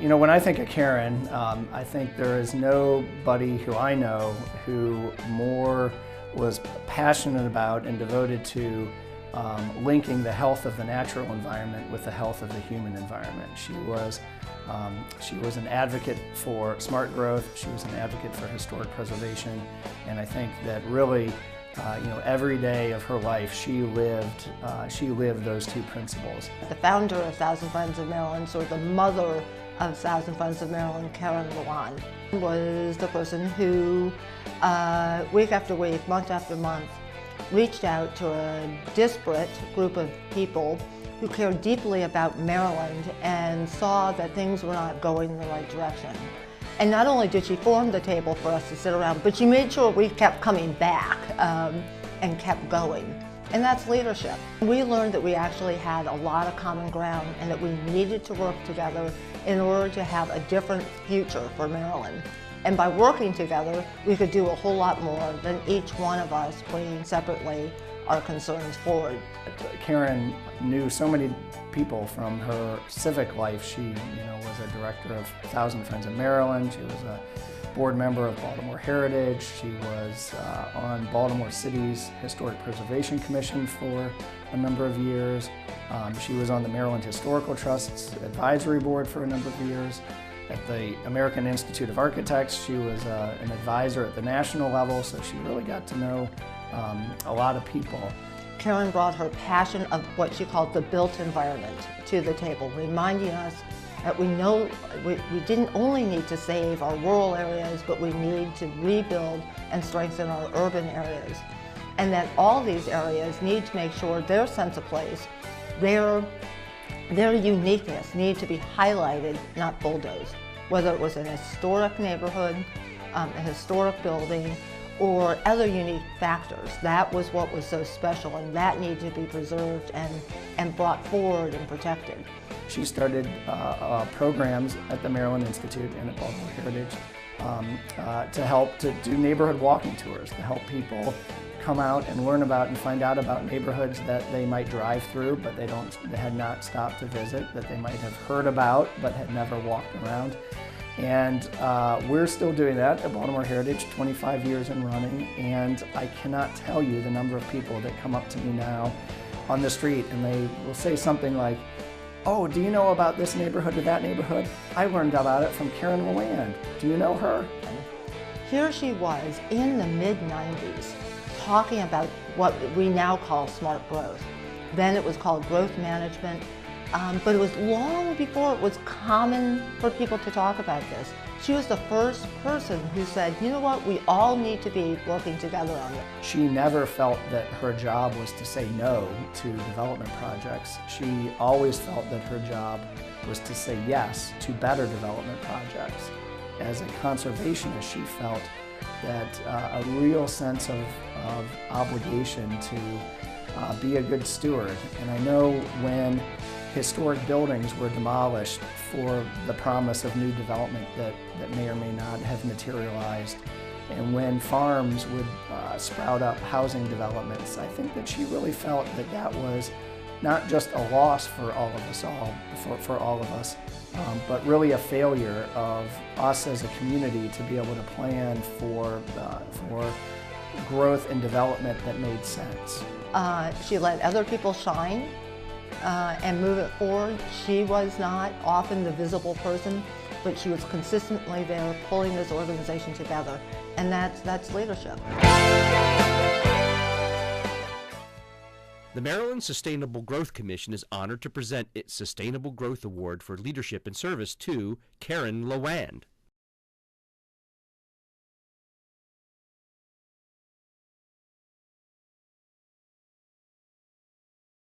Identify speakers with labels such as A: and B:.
A: You know, when I think of Karen, I think there is nobody who I know who more was passionate about and devoted to linking the health of the natural environment with the health of the human environment. She was an advocate for smart growth. She was an advocate for historic preservation, and I think that really, every day of her life, she lived those two principles.
B: The founder of Thousand Friends of Maryland, or the mother of Thousand Friends of Maryland, Karen Lewand, was the person who, week after week, month after month, reached out to a disparate group of people who cared deeply about Maryland and saw that things were not going in the right direction. And not only did she form the table for us to sit around, but she made sure we kept coming back and kept going. And that's leadership. We learned that we actually had a lot of common ground and that we needed to work together in order to have a different future for Maryland. And by working together, we could do a whole lot more than each one of us bringing separately our concerns forward.
A: Karen knew so many people from her civic life. She was a director of Thousand Friends of Maryland. She was a board member of Baltimore Heritage. She was on Baltimore City's Historic Preservation Commission for a number of years. She was on the Maryland Historical Trust's advisory board for a number of years. At the American Institute of Architects, she was an advisor at the national level, so she really got to know a lot of people.
B: Karen brought her passion of what she called the built environment to the table, reminding us that we didn't only need to save our rural areas, but we need to rebuild and strengthen our urban areas. And that all these areas need to make sure their sense of place, their uniqueness need to be highlighted, not bulldozed. Whether it was an historic neighborhood, a historic building, or other unique factors. That was what was so special, and that needed to be preserved and brought forward and protected.
A: She started programs at the Maryland Institute and at Baltimore Heritage to help to do neighborhood walking tours, to help people come out and learn about and find out about neighborhoods that they might drive through but they had not stopped to visit, that they might have heard about but had never walked around. And we're still doing that at Baltimore Heritage, 25 years in running, and I cannot tell you the number of people that come up to me now on the street and they will say something like, "Oh, do you know about this neighborhood or that neighborhood? I learned about it from Karen Lewand. Do you know her?"
B: Here she was in the mid-90s talking about what we now call smart growth. Then it was called growth management. But it was long before it was common for people to talk about this. She was the first person who said, you know what, we all need to be working together on it.
A: She never felt that her job was to say no to development projects. She always felt that her job was to say yes to better development projects. As a conservationist, she felt that a real sense of obligation to be a good steward. And I know when historic buildings were demolished for the promise of new development that may or may not have materialized, and when farms would sprout up housing developments, I think that she really felt that that was not just a loss for all of us, but really a failure of us as a community to be able to plan for growth and development that made sense.
B: She let other people shine and move it forward. She was not often the visible person, but she was consistently there pulling this organization together, and that's leadership.
C: The Maryland Sustainable Growth Commission is honored to present its Sustainable Growth Award for Leadership and Service to Karen Lewand.